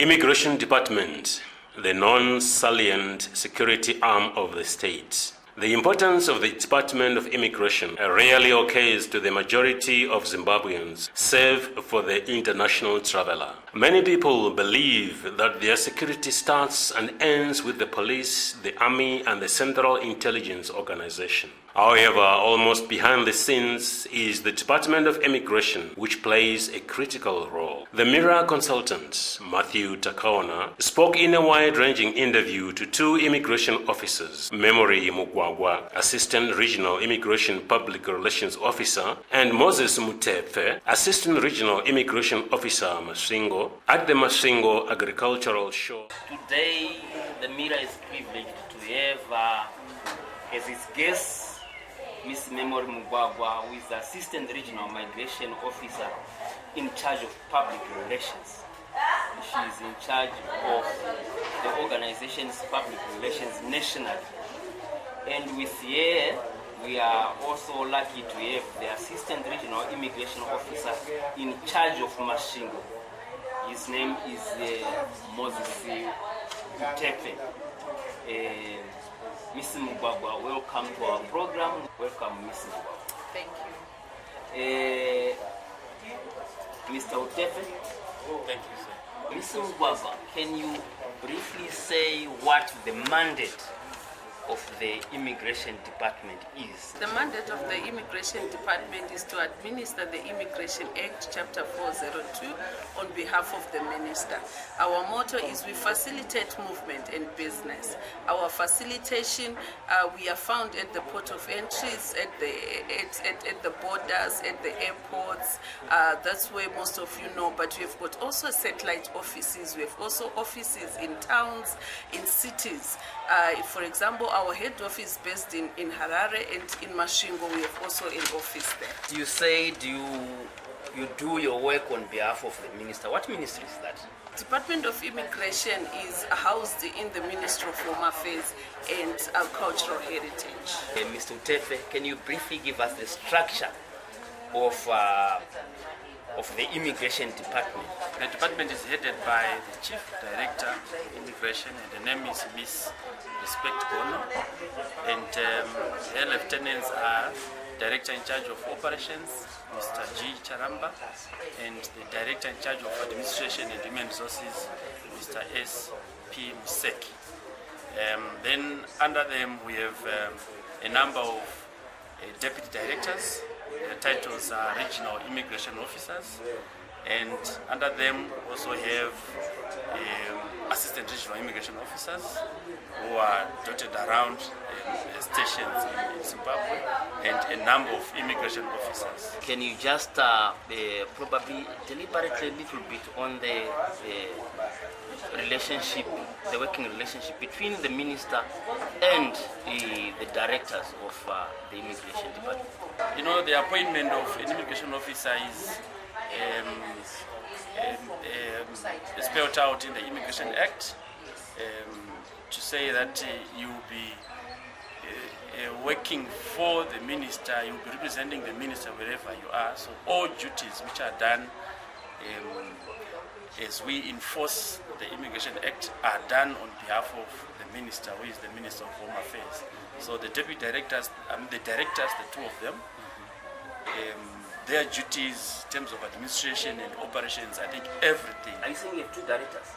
Immigration Department, the non-salient security arm of the state. The importance of the Department of Immigration rarely occurs to the majority of Zimbabweans, save for the international traveler. Many people believe that their security starts and ends with the police, the army, and the Central Intelligence Organization. However, almost behind the scenes is the Department of Immigration, which plays a critical role. The Mirror consultant, Matthew Takaona, spoke in a wide-ranging interview to two immigration officers, Memory Mugwagwa, Assistant Regional Immigration Public Relations Officer, and Moses Mutepfe, Assistant Regional Immigration Officer, Masvingo, at the Masvingo Agricultural Show. Today, the Mirror is privileged to have as its guest Miss Memory Mugwagwa, who is the Assistant Regional Migration Officer in charge of public relations. She is in charge of the organization's public relations nationally. And with her, we are also lucky to have the Assistant Regional Immigration Officer in charge of Masvingo. His name is Moses Mutepfe. Miss Mugwagwa, welcome to our program. Welcome, Miss Mugwagwa. Thank you. Mr. Mutepfe. Thank you, sir. Miss Mugwagwa, can you briefly say what the mandate of the Immigration Department is? The mandate of the Immigration Department is to administer the Immigration Act, Chapter 402, on behalf of the Minister. Our motto is we facilitate movement and business. Our facilitation, we are found at the port of entries, at the borders, at the airports. That's where most of you know, but we've got also satellite offices. We have also offices in towns, in cities. For example, our head office is based in Harare, and in Masvingo we have also an office there. You said you do your work on behalf of the minister. What ministry is that? Department of Immigration is housed in the Ministry of Home Affairs and Cultural Heritage. Mr. Mutepfe, can you briefly give us the structure of the Immigration Department? The department is headed by the Chief Director Immigration, and the name is Miss Respect Bono, and her lieutenants are Director in charge of Operations, Mr. G. Charamba, and the Director in charge of Administration and Human Resources, Mr. S. P. Museki. Then under them we have a number of Deputy Directors. Their titles are Regional Immigration Officers, and under them also have Assistant Regional Immigration Officers who are dotted around stations in Zimbabwe, and a number of immigration officers. Can you just probably deliberate a little bit on the relationship, the working relationship between the minister and the directors of the Immigration Department? You know, the appointment of an immigration officer is spelled out in the Immigration Act to say that you will be working for the minister, you will be representing the minister wherever you are. So all duties which are done as we enforce the Immigration Act are done on behalf of the minister, who is the Minister of Home Affairs. So the deputy directors, the directors, the two of them, their duties in terms of administration and operations, I think everything. Are you saying you have two directors?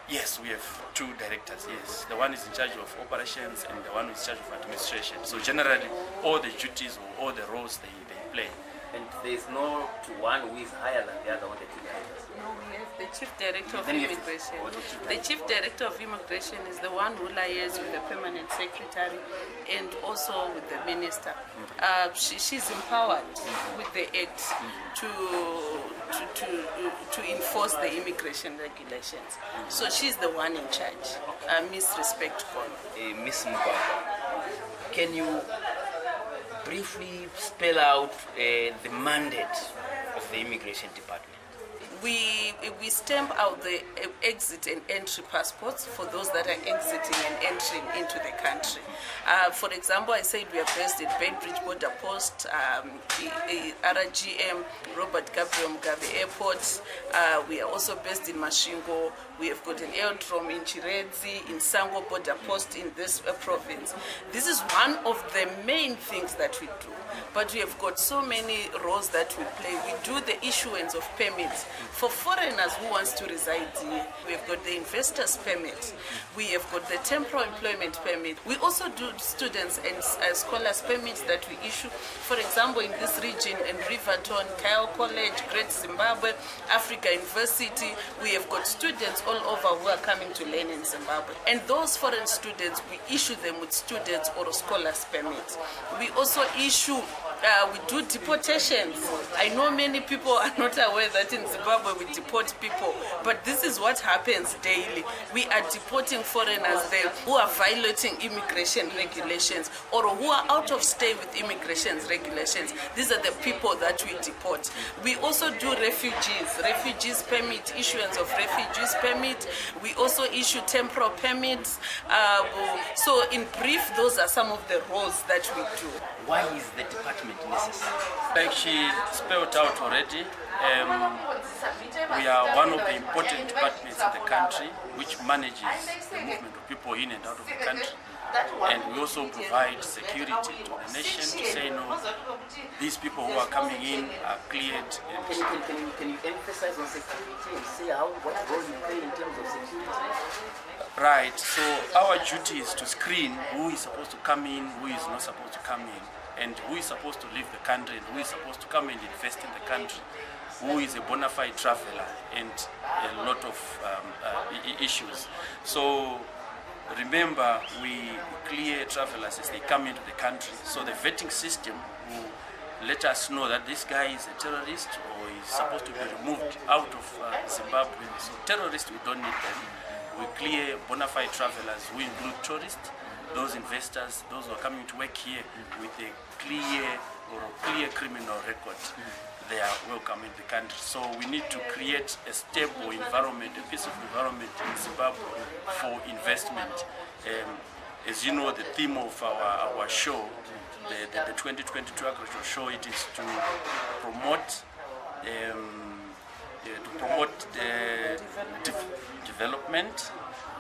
Yes, we have two directors, yes. The one is in charge of operations and the one is in charge of administration. So generally, all the duties or all the roles they play. And there is no one who is higher than the other on the two directors? No, we have the Chief Director of Immigration. The Chief Director of Immigration is the one who liaises with the Permanent Secretary and also with the Minister. She's empowered with the Act to enforce the immigration regulations. So she's the one in charge, Miss Respect Bono. Miss Mugwagwa, can you briefly spell out the mandate of the Immigration Department? we stamp out the exit and entry passports for those that are exiting and entering into the country. For example, I said we are based at Bainbridge Border Post, RGM, Robert Gabriel Mugabe Airport. We are also based in Masvingo. We have got an aerodrome in Chiredzi, in Sango Border Post in this province. This is one of the main things that we do. But we have got so many roles that we play. We do the issuance of permits for foreigners who wants to reside here. We have got the investors permit. We have got the temporary employment permit. We also do students and scholars permits that we issue. For example, in this region, in Riverton, Kyle College, Great Zimbabwe, Africa University, we have got students all over who are coming to learn in Zimbabwe. And those foreign students, we issue them with students or scholars permits. We also issue we do deportations. I know many people are not aware that in Zimbabwe we deport people, but this is what happens daily. We are deporting foreigners there who are violating immigration regulations or who are out of stay with immigration regulations. These are the people that we deport. We also do refugees permit, issuance of refugees permit. We also issue temporal permits. So in brief, those are some of the roles that we do. Why is the department necessary? Like she spelled out already, we are one of the important departments in the country which manages the movement of people in and out of the country. And we also provide security to the nation to say, no, these people who are coming in are cleared. Can you emphasize on security and say what role you play in terms of security? Right, so our duty is to screen who is supposed to come in, who is not supposed to come in, and who is supposed to leave the country and who is supposed to come and invest in the country, who is a bona fide traveler, and a lot of issues. So remember, we clear travelers as they come into the country. So the vetting system will let us know that this guy is a terrorist or is supposed to be removed out of Zimbabwe. So terrorists, we don't need them. We clear bona fide travelers who include tourists, those investors, those who are coming to work here with a clear criminal record. They are welcome in the country. So we need to create a stable environment, a peaceful environment in Zimbabwe for investment. As you know, the theme of our show, the 2022 Agricultural Show, it is to promote development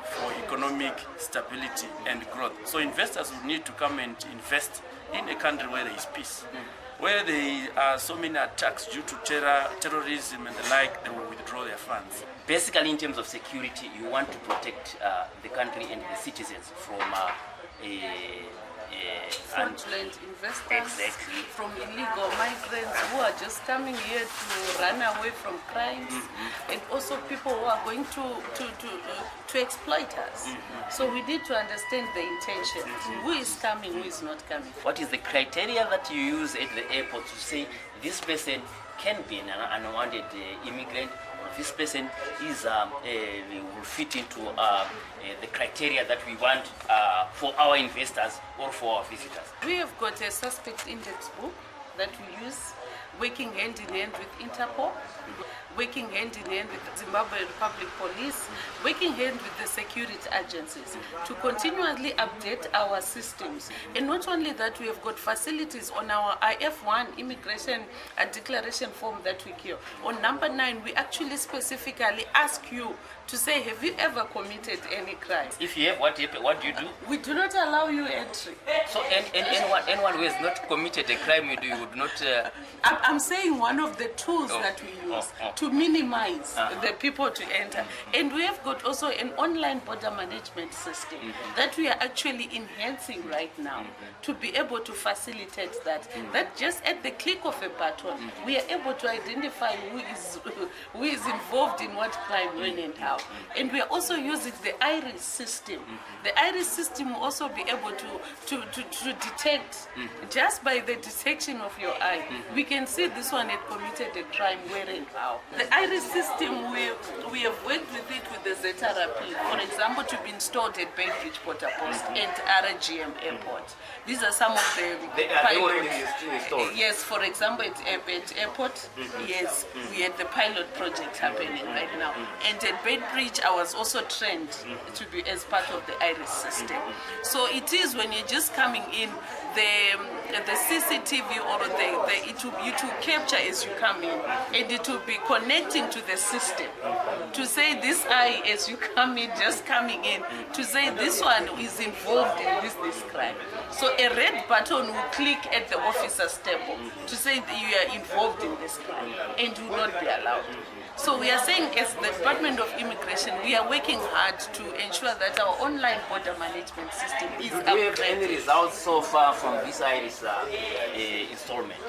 for economic stability and growth. So investors will need to come and invest in a country where there is peace. Where there are so many attacks due to terrorism and the like, they will withdraw their funds. Basically, in terms of security, you want to protect the country and the citizens from fraudulent investors, exactly, from illegal migrants who are just coming here to run away from crimes, and also people who are going to exploit us. So we need to understand the intention. Who is coming, who is not coming. What is the criteria that you use at the airport to say this person can be an unwanted immigrant, or this person is will fit into the criteria that we want for our investors or for our visitors? We have got a suspect index book that we use, working hand in hand with Interpol, working hand in hand with Zimbabwe Republic Police, working hand with the security agencies to continually update our systems. And not only that, we have got facilities on our IF1 immigration declaration form that we give. On number 9, we actually specifically ask you to say, have you ever committed any crime? If you have, what do you do? We do not allow you entry. So anyone who has not committed a crime, you would not... I'm saying one of the tools that we use to minimize the people to enter. And we have got also an online border management system that we are actually enhancing right now to be able to facilitate that. That just at the click of a button, we are able to identify who is involved in what crime, when and how. And we are also using the iris system. The iris system will also be able to detect, just by the detection of your eye, we can see this one had committed a crime, where and how. The iris system, we have worked with it with the ZRP, for example, to be installed at Bainbridge Porter Post and RGM Airport. These are some of the They already installed. Yes, for example, at Airport, yes, we had the pilot project happening right now. And at Bainbridge, I was also trained to be as part of the IRIS system. So it is when you're just coming in, the CCTV or it will capture as you come in, and it will be connecting to the system to say this eye as you come in, just coming in, to say this one is involved in this crime. So a red button will click at the officer's table to say that you are involved in this crime and will not be allowed. So we are saying, as the Department of Immigration, we are working hard to ensure that our online border management system is Do you have any upgraded. results so far from this IRIS installment?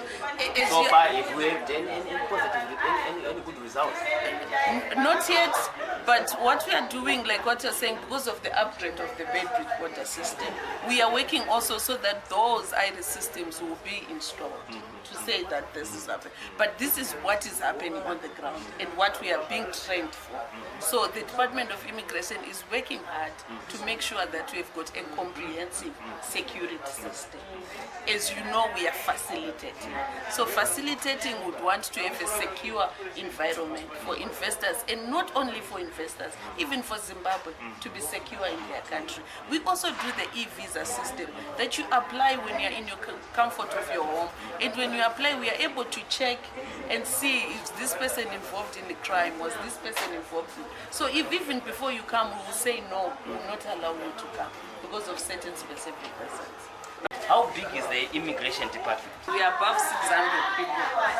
As So you- far, if we have any positive, any good results? Not yet, but what we are doing, like what you're saying, because of the upgrade of the Bainbridge border system, we are working also so that those IRIS systems will be installed to say that this is happening. But this is what is happening on the ground and what we are being trained for. So the Department of Immigration is working hard to make sure that we've got a comprehensive security system. As you know, we are facilitating. So facilitating would want to have a secure environment for investors, and not only for investors, even for Zimbabwe to be secure in their country. We also do the e-visa system that you apply when you're in your comfort of your home, and when you apply, we are able to check and see if this person involved in the crime, was this person involved in. So if even before you come, we will say no, we will not allow you to come because of certain specific reasons. How big is the immigration department? We are above 600 people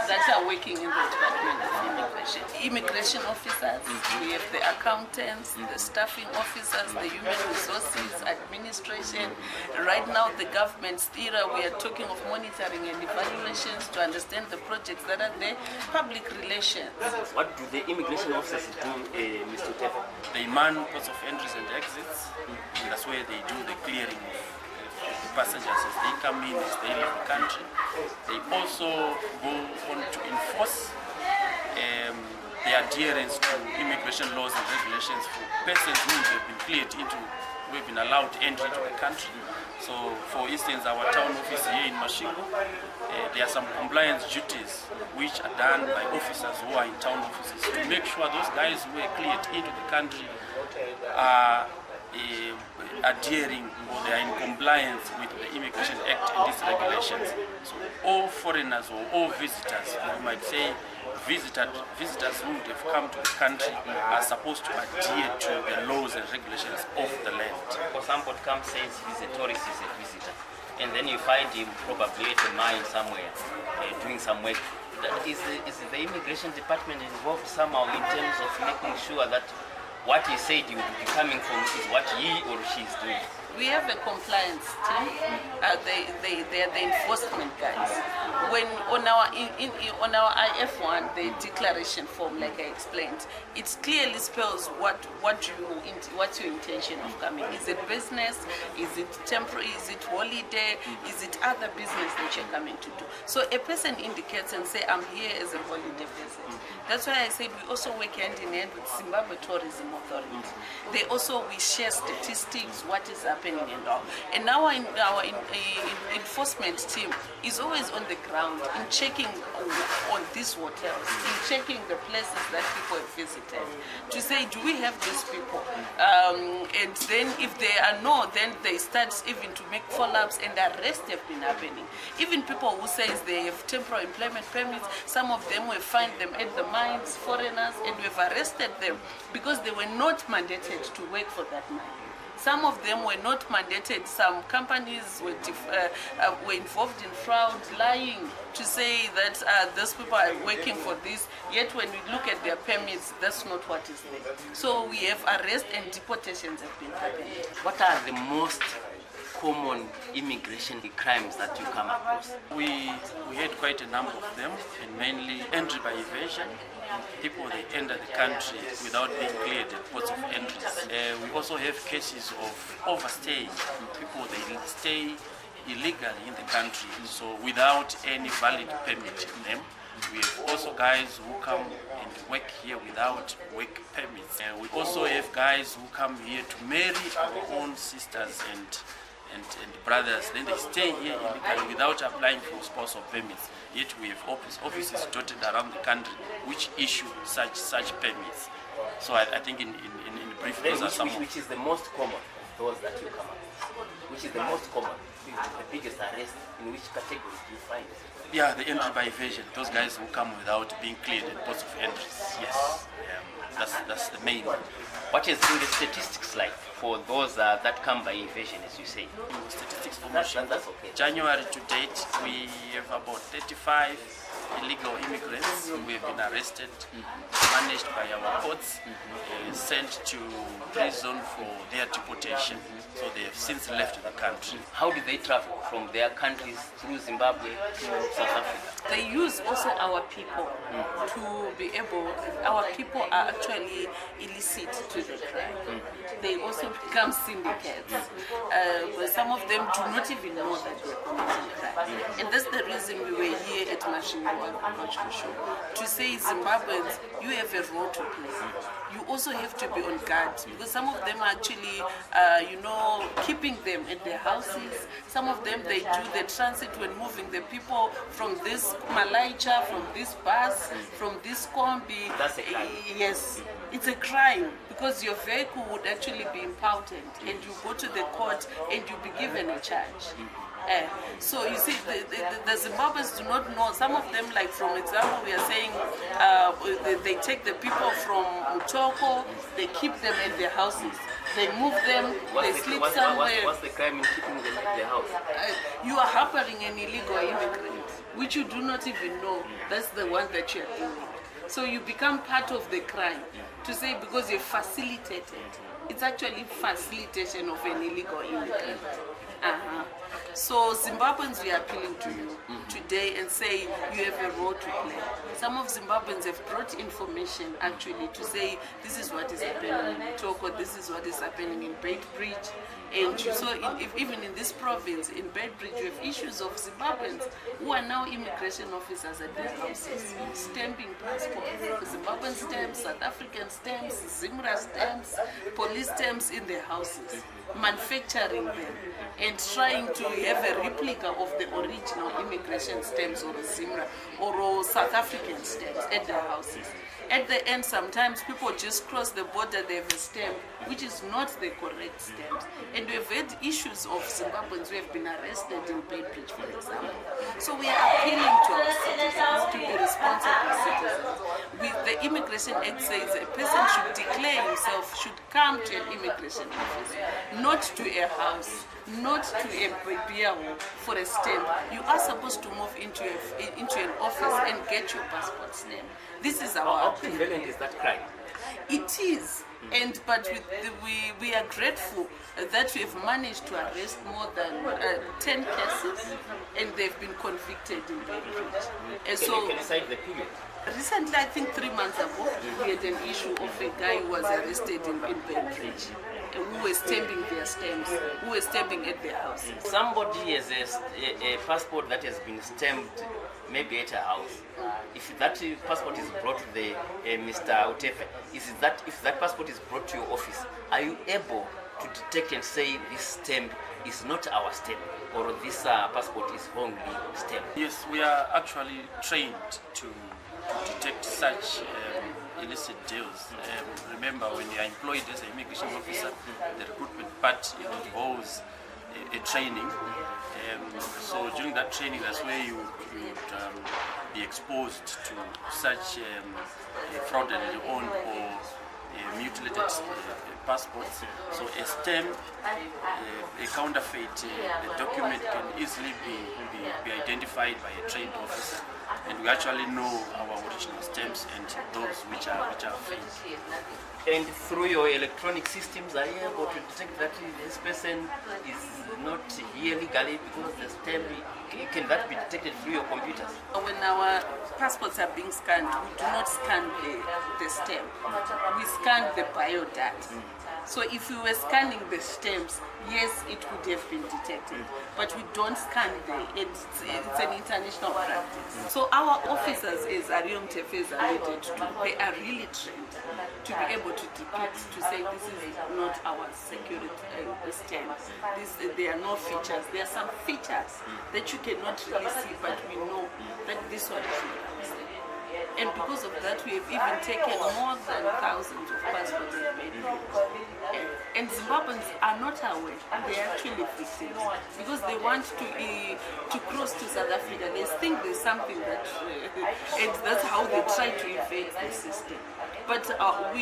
that are working in the Department of Immigration. Immigration officers, we have the accountants, the staffing officers, the human resources, administration. Right now, the government steerer, we are talking of monitoring and evaluations to understand the projects that are there, public relations. What do the immigration officers do, Mr. Mutepfe? They man ports of entries and exits, and that's where they do the clearing of passengers as they come in, as they leave the country. They also go on to enforce the adherence to immigration laws and regulations for persons who have been cleared into, who have been allowed entry into the country. So, for instance, our town office here in Masvingo, there are some compliance duties which are done by officers who are in town offices to make sure those guys who are cleared into the country are adhering, or they are in compliance with the Immigration Act and its regulations. So all foreigners or all visitors, we might say visitors who would have come to the country are supposed to adhere to the laws and regulations of the land. Or somebody comes says he's a tourist, he's a visitor, and then you find him probably at a mine somewhere doing some work. Is the immigration department involved somehow in terms of making sure that what he said he would be coming from is what he or she is doing? We have a compliance team. They are the enforcement guys. When on our IF1, the declaration form, like I explained, it clearly spells what's your intention of coming. Is it business? Is it temporary? Is it holiday? Is it other business that you're coming to do? So a person indicates and say, I'm here as a holiday visit. That's why I said we also work hand in hand with Zimbabwe Tourism Authority. We share statistics, what is happening and all. And now our enforcement team is always on the ground in checking on these hotels, in checking the places that people have visited, to say, do we have these people? And then if there are no, then they start even to make follow-ups, and arrests have been happening. Even people who say they have temporary employment permits, some of them we find them at the mines, foreigners, and we've arrested them because they were not mandated to work for that mine. Some of them were not mandated. Some companies were involved in fraud, lying to say that those people are working for this. Yet when we look at their permits, that's not what is there. So we have arrests and deportations have been happening. What are the most common immigration crimes that you come across? We had quite a number of them, and mainly entry by evasion. People, they enter the country without being cleared at ports of entries. We also have cases of overstay. People, they stay illegally in the country, so without any valid permit in them. We have also guys who come and work here without work permits. And we also have guys who come here to marry our own sisters and brothers. Then they stay here illegally without applying for spousal permits. Yet we have offices dotted around the country which issue such permits. So I think in brief, those are some. Which is the most common of those that you come across? Which is the most common? The biggest arrest, in which category do you find it? Yeah, the entry by evasion. Those guys who come without being cleared at ports of entry. Yes, that's the main one. What has been the statistics like for those that come by evasion, as you say? Statistics for That's okay. January to date, we have about 35 illegal immigrants who have been arrested, managed by our courts, sent to prison for their deportation. So they have since left the country. How do they travel from their countries through Zimbabwe to South Africa? They use also our people to be able, our people are actually illicit to the crime. They also become syndicates. But some of them do not even know that they're committing crime. And that's the reason we were here at Masvingo to say, Zimbabweans, you have a role to play. You also have to be on guard, because some of them are actually, keeping them at their houses. Some of them, they do the transit when moving the people from this Malaicha, from this bus, from this combi. That's a crime. Yes, it's a crime, because your vehicle would actually be impounded and you go to the court and you be given a charge. So you see, the Zimbabweans do not know. Some of them, like from example, we are saying they take the people from Mutepfe, they keep them at their houses. They move them, they sleep somewhere. What's the crime in keeping them at their house? You are harboring an illegal immigrant, which you do not even know. That's the one that you are doing. So you become part of the crime. To say because you facilitated. It's actually facilitation of an illegal immigrant. So Zimbabweans, we are appealing to you today and say you have a role to play. Some of Zimbabweans have brought information actually to say this is what is happening in Toko, this is what is happening in Beitbridge. And even in this province, in Beitbridge, you have issues of Zimbabweans who are now immigration officers at their houses, stamping passports, Zimbabwean stamps, South African stamps, Zimra stamps, police stamps in their houses, manufacturing them and trying to have a replica of the original immigration stamps or Zimra or South African stamps at their houses. At the end, sometimes people just cross the border, they have a stamp, which is not the correct stamp. And we've had issues of Zimbabweans who have been arrested in Beitbridge, for example. So we are appealing to our citizens to be responsible citizens. The Immigration Act says a person should declare himself, should come to an immigration office, not to a house, not to a beer hall for a stamp. You are supposed to move into an office and get your passport stamp. This is our How prevalent is that crime? It is, but we are grateful that we have managed to arrest more than 10 cases, and they've been convicted in Beitbridge. And so, Can you cite the period? recently, I think 3 months ago, we had an issue of a guy who was arrested in Beitbridge, who was stamping their stamps, who was stamping at their house. Somebody has a passport that has been stamped maybe at a house. If that passport is brought to the Mr. Mutepfe, if that passport is brought to your office, are you able to detect and say this stamp is not our stamp, or this passport is wrongly stamped? Yes, we are actually trained to detect such illicit deals. Remember, when you are employed as an immigration officer, the recruitment part involves a training. So during that training, that's where you would be exposed to such fraudulently owned or mutilated passports. So a stamp, a counterfeit document can easily be identified by a trained officer, and we actually know our original stamps and those which are fake. And through your electronic systems, are you able to detect that this person is not here legally because the stamp? Can that be detected through your computers? When our passports are being scanned, we do not scan the stamp. We scan the biodata. So if we were scanning the stamps, yes, it would have been detected. But we don't scan it's an international practice. So our officers, as Mutepfe is alluded to, they are really trained to be able to depict, to say this is not our security stand. There are no features. There are some features that you cannot really see, but we know that this one is not our stand. And because of that, we have even taken more than thousands of passports and made and Zimbabweans are not aware. They are actually victims because they want to cross to South Africa. They think there's something that, and that's how they try to evade the system. But how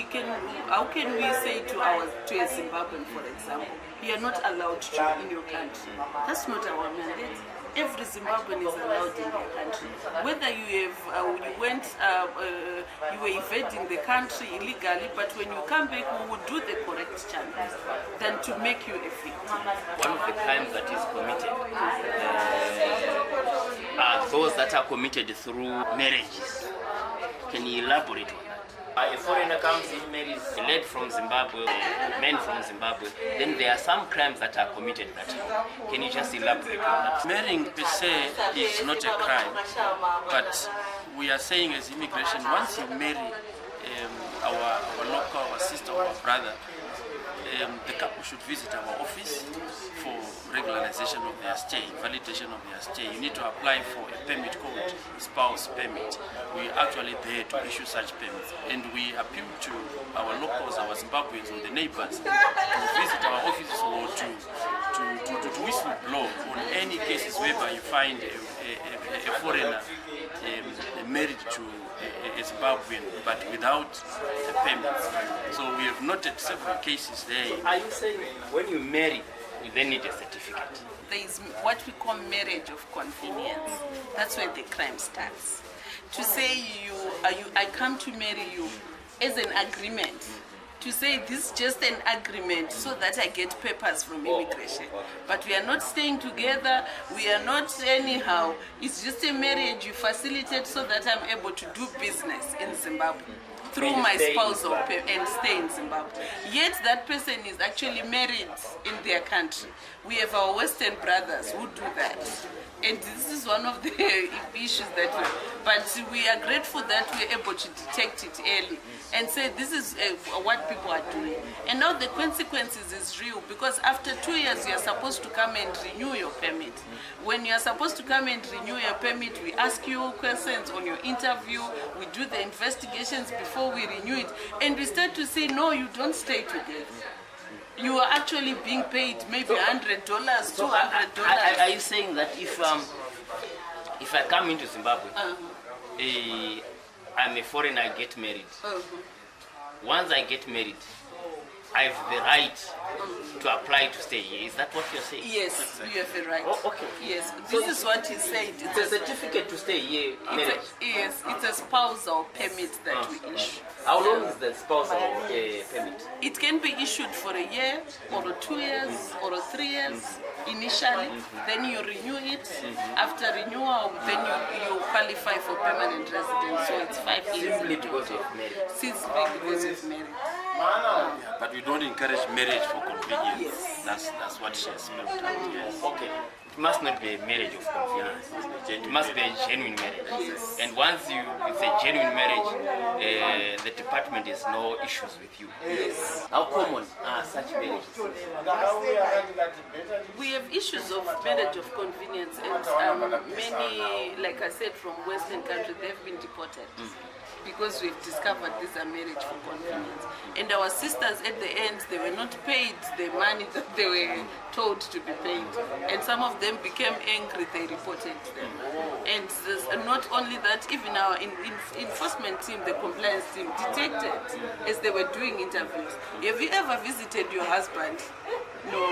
can we say to a Zimbabwean, for example, you are not allowed to in your country? That's not our mandate. Every Zimbabwean is allowed in their country. Whether you were evading the country illegally, but when you come back, we will do the correct channels than to make you a victim. One of the crimes that is committed are those that are committed through marriages. Can you elaborate on that? A foreigner comes in, marries a lady from Zimbabwe, men from Zimbabwe, then there are some crimes that are committed that way. Can you just elaborate on that? Marrying per se is not a crime, but we are saying as immigration, once you marry our local, our sister, or our brother, the couple should visit our office for regularization of their stay, validation of their stay. You need to apply for a permit called spouse permit. We are actually there to issue such permits. And we appeal to our locals, our Zimbabweans, or the neighbors to visit our offices or to whistleblow on any cases whereby you find a foreigner married to a Zimbabwean but without a permit. So we have noted several cases there. Are you saying when you marry, you then need a certificate? There is what we call marriage of convenience. That's where the crime starts. To say I come to marry you as an agreement. To say this is just an agreement so that I get papers from immigration. But we are not staying together, we are not anyhow. It's just a marriage you facilitate so that I'm able to do business in Zimbabwe through my spousal and stay in Zimbabwe. Yet that person is actually married in their country. We have our Western brothers who do that. And this is one of the issues but we are grateful that we're able to detect it early and say this is what people are doing. And now the consequences is real because after 2 years you are supposed to come and renew your permit. When you are supposed to come and renew your permit, we ask you questions on your interview, we do the investigations before we renew it, and we start to say, no, you don't stay together. You are actually being paid maybe $100, $200. Are you saying that if I come into Zimbabwe, I'm a foreigner, I get married. Once I get married, I have the right to apply to stay here. Is that what you're saying? Yes, you have the right. Oh, okay. Yes, this is what he said. It's a certificate to stay here. Yes, it's a spousal permit that we issue. How long is the spousal permit? It can be issued for a year, or 2 years, or 3 years initially. Then you renew it. After renewal, then you qualify for permanent residence. So it's 5 years. Simply because of marriage. Simply because of marriage. But we don't encourage marriage for convenience. Yes. That's what she has spelled out. Yes. Okay. It must not be a marriage of convenience. It must be a genuine marriage. Yes. And once it's a genuine marriage, the department has no issues with you. Yes. How common are such marriages? We have issues of marriage of convenience, and many, like I said, from Western countries, they've been deported. Because we've discovered these are marriage for convenience. And our sisters at the end, they were not paid the money that they were told to be paid. And some of them became angry, they reported them. And not only that, even our enforcement team, the compliance team, detected as they were doing interviews. Have you ever visited your husband? No.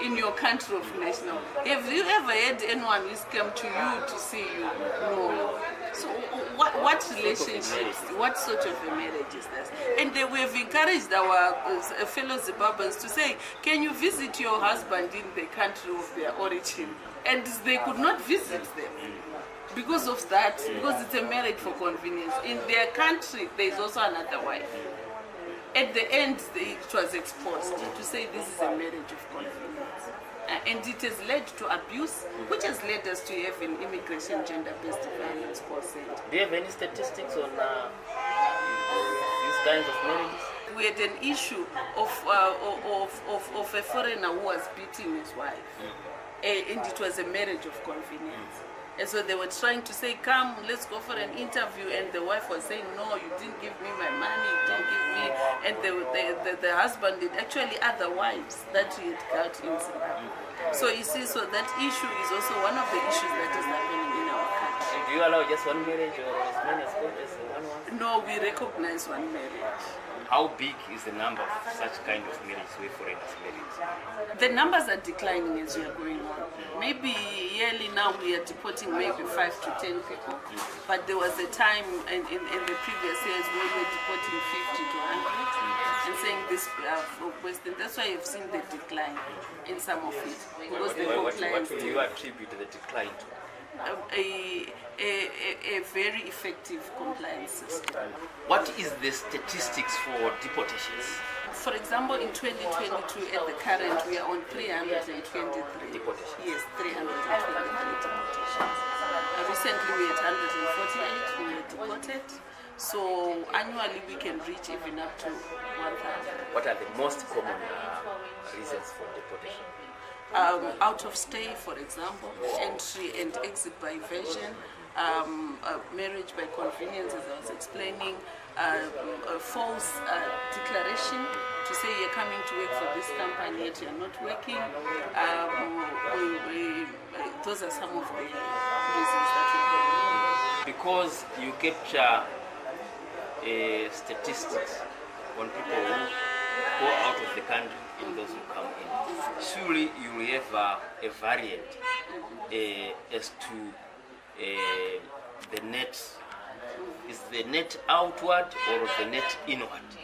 In your country of national. Have you ever had anyone who's come to you to see you? No. So what relationships, what sort of a marriage is this? And we have encouraged our fellow Zimbabweans to say, can you visit your husband in the country of their origin? And they could not visit them. Because of that, because it's a marriage for convenience. In their country, there is also another wife. At the end, it was exposed to say this is a marriage of convenience. And it has led to abuse, which has led us to have an immigration gender-based violence call center. Do you have any statistics on these kinds of marriages? We had an issue of a foreigner who was beating his wife, and it was a marriage of convenience. And so they were trying to say, come, let's go for an interview. And the wife was saying, no, you didn't give me my money, you didn't give me. And the husband did actually other wives that he had got in Zimbabwe. So you see, so that issue is also one of the issues that is happening in our country. Do you allow just one marriage or as many as one? No, we recognize one marriage. How big is the number of such kind of marriages with foreigners marriages? The numbers are declining as we are going on. Maybe yearly now we are deporting maybe 5 to 10 people, but there was a time in the previous years where we were deporting 50 to 100 and saying this for Western. That's why you've seen the decline in some of it. Because What do you attribute the decline to? A very effective compliance system. What is the statistics for deportations? For example, in 2022, at the current, we are on 323 Deportations. Yes, 323 deportations. Recently, we had 148 who were deported. So annually, we can reach even up to 1,000. What are the most common reasons for deportation? Out of stay, for example, entry and exit by evasion, marriage by convenience, as I was explaining, a false declaration to say you're coming to work for this company yet you're not working. Those are some of the reasons that we're going. Because you capture statistics on people who go out of the country and those who come in. Surely you will have a variant as to the net. Is the net outward or the net inward?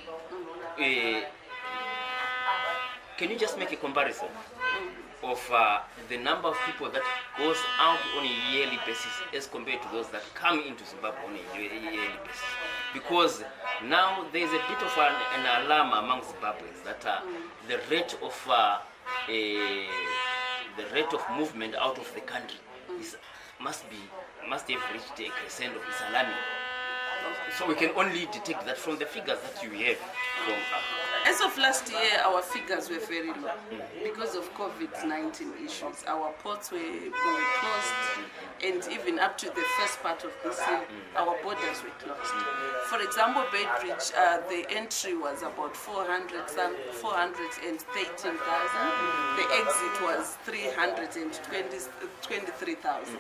Can you just make a comparison of the number of people that goes out on a yearly basis as compared to those that come into Zimbabwe on a yearly basis? Because now there is a bit of an alarm among Zimbabweans that the rate of movement out of the country must have reached a crescendo. It's alarming. So we can only detect that from the figures that you have from As of last year, our figures were very low because of COVID-19 issues. Our ports were closed, and even up to the first part of this year, our borders were closed. For example, Beitbridge, the entry was about 413,000. The exit was 323,000,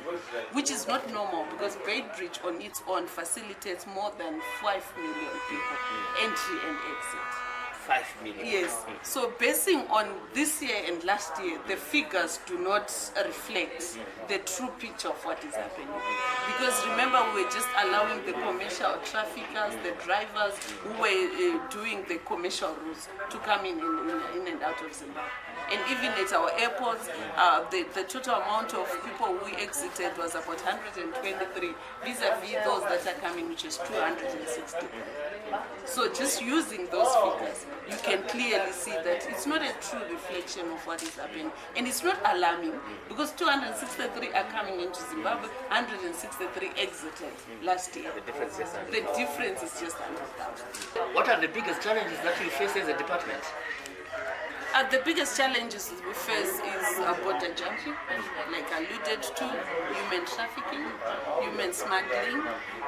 which is not normal because Beitbridge on its own facilitates more than 5 million people entry and exit. 5 million. Yes. So basing on this year and last year, the figures do not reflect the true picture of what is happening. Because remember, we were just allowing the commercial traffickers, the drivers who were doing the commercial routes to come in and out of Zimbabwe. And even at our airports, the total amount of people we exited was about 123 vis-a-vis those that are coming, which is 260. So just using those figures, you can clearly see that it's not a true reflection of what is happening. And it's not alarming because 263 are coming into Zimbabwe, 163 exited last year. The difference is The difference is just 100,000. What are the biggest challenges that you face as a department? The biggest challenges we face is border jumping, like alluded to, human trafficking, human smuggling,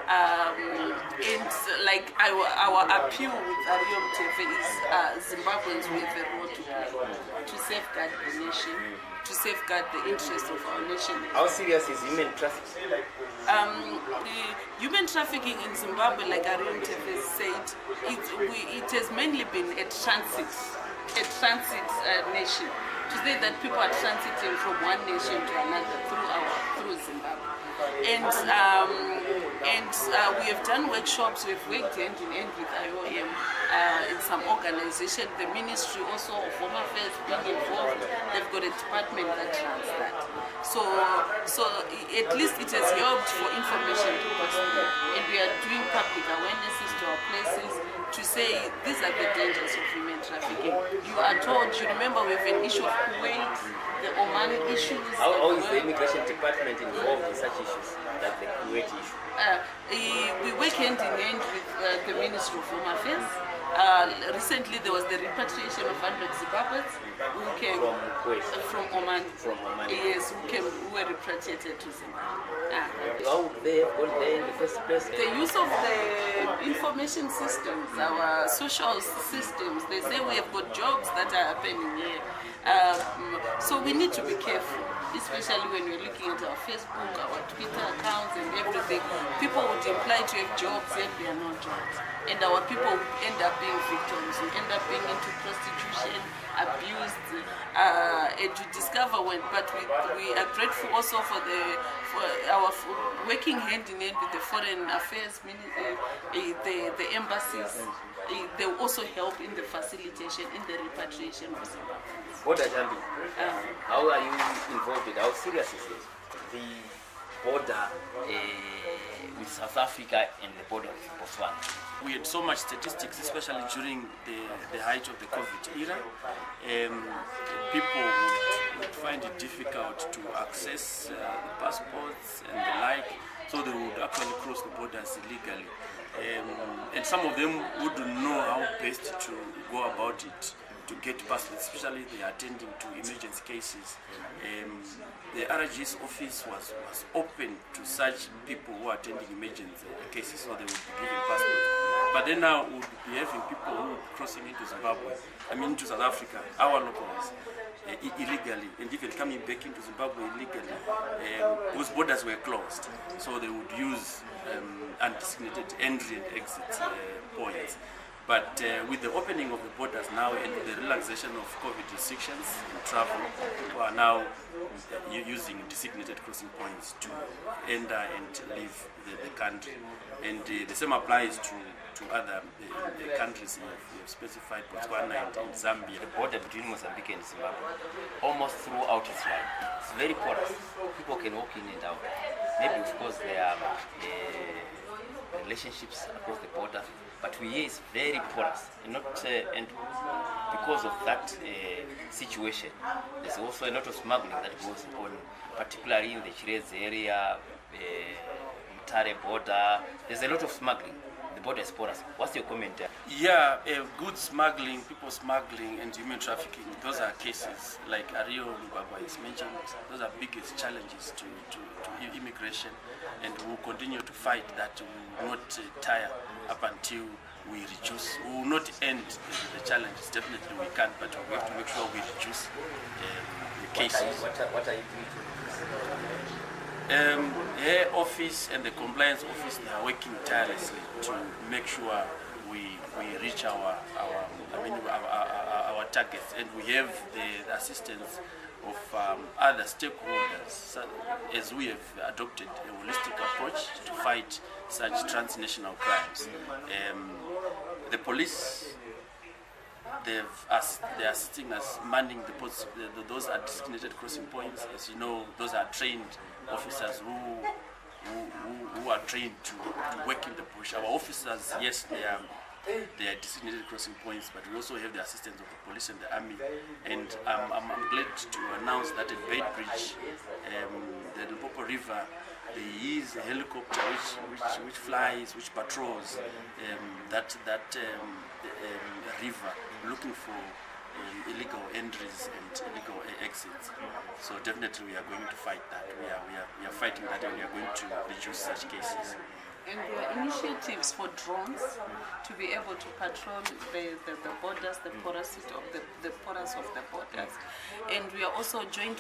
and like our appeal with Mutepfe is Zimbabweans with a role to play to safeguard the nation, to safeguard the interests of our nation. How serious is human trafficking? The human trafficking in Zimbabwe, like Mutepfe said, it has mainly been a transit nation. To say that people are transiting from one nation to another through Zimbabwe. And we have done workshops, we've worked hand in hand with IOM in some organization. The Ministry also of Home Affairs being involved, they've got a department that runs that. So at least it has helped for information to us. And we are doing public awarenesses to to our places to say these are the dangers of human trafficking. You are told, you remember we have an issue of Kuwait, the Oman issues. How is the immigration department involved in such issues like the Kuwait issue? We work hand in hand with the Ministry of Home Affairs. Recently there was the repatriation of 100 Zimbabweans who came from Oman. From Oman. Yes, who were repatriated to Zimbabwe. How would they have gone there in the first place? The use of the information systems, our social systems, they say we have got jobs that are happening here. So we need to be careful, especially when we're looking at our Facebook, our Twitter accounts and everything. People would imply to have jobs and they are not jobs. And our people end up being victims, we end up being into prostitution, abused, and to discover when, but we are grateful also for our working hand in hand with the foreign affairs, the embassies. They also help in the facilitation, in the repatriation of Zimbabwe. Border jumping. How are you involved with? How serious is it? The border with South Africa and the border with Botswana. We had so much statistics, especially during the height of the COVID era. People would find it difficult to access the passports and the like, so they would actually cross the borders illegally. And some of them wouldn't know how best to go about it to get passports, especially they are attending to emergency cases. The RG's office was open to such people who are attending emergency cases, so they would be given passports. But then now we would be having people who are crossing into Zimbabwe, into South Africa, our locals, illegally, and even coming back into Zimbabwe illegally. Those borders were closed, so they would use undesignated entry and exit points. But with the opening of the borders now and the relaxation of COVID restrictions in travel, we are now using designated crossing points to enter and leave the country. And the same applies to other countries. We have specified Botswana and Zambia. The border between Mozambique and Zimbabwe, almost throughout its line, it's very porous. People can walk in and out. Maybe of course there are relationships across the border, but here is very porous, and because of that situation, there's also a lot of smuggling that goes on, particularly in the Chirez area, Mutare border. There's a lot of smuggling. The border is porous. What's your comment there? Yeah, good smuggling, people smuggling, and human trafficking. Those are cases like Ario Mugwagwa is mentioned. Those are biggest challenges to immigration, and we will continue to fight that. We will not tire up until we reduce. We will not end the challenges. Definitely we can't, but we have to make sure we reduce the cases. What are you doing? Her office and the compliance office, they are working tirelessly to make sure we reach our targets, and we have the assistance of other stakeholders, as we have adopted a holistic approach to fight such transnational crimes. The police, they are assisting us manning those are designated crossing points. As you know, those are trained officers who are trained to work in the bush. Our officers, yes, they are designated crossing points, but we also have the assistance of the police and the army. And I'm glad to announce that at Beitbridge, the Limpopo River, there is a helicopter which flies, which patrols that river, looking for illegal entries and illegal exits. So definitely we are going to fight that. We are fighting that, and we are going to reduce such cases. And there are initiatives for drones to be able to patrol the borders, the porosity of the porous of the borders. And we are also joint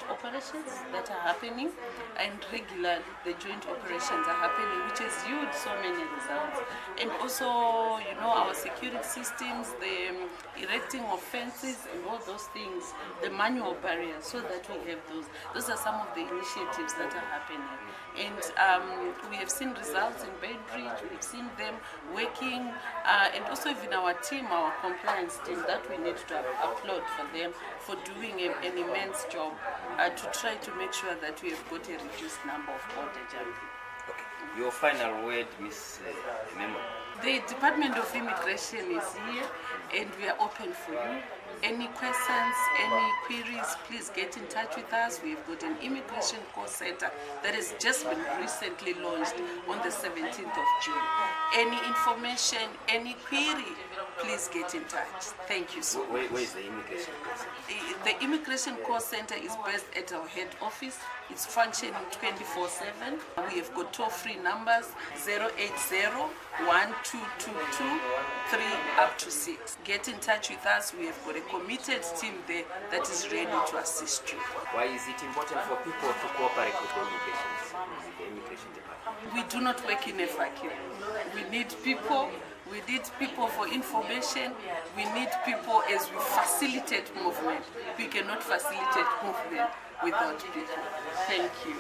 operations that are happening, and regularly the joint operations are happening, which has yielded so many results. And also, our security systems, the erecting of fences and all those things, the manual barriers, so that we have those. Those are some of the initiatives that are happening. And we have seen results in Beitbridge, we have seen them working, and also even our team, our compliance team, that we need to applaud for them for doing an immense job to try to make sure that we have got a reduced number of border jumping. Okay. Your final word, Ms. Member. The Department of Immigration is here and we are open for you. Any questions, any queries, please get in touch with us. We've got an immigration call center that has just been recently launched on the 17th of June. Any information, any query, please get in touch. Thank you so much. Where is the immigration call center? The immigration call center is based at our head office. It's functioning 24/7. We have got toll-free numbers 080-1222-3 up to 6. Get in touch with us. We have got a committed team there that is ready to assist you. Why is it important for people to cooperate with the immigration department? We do not work in a vacuum. We need people. We need people for information. We need people as we facilitate movement. We cannot facilitate movement without people. Thank you.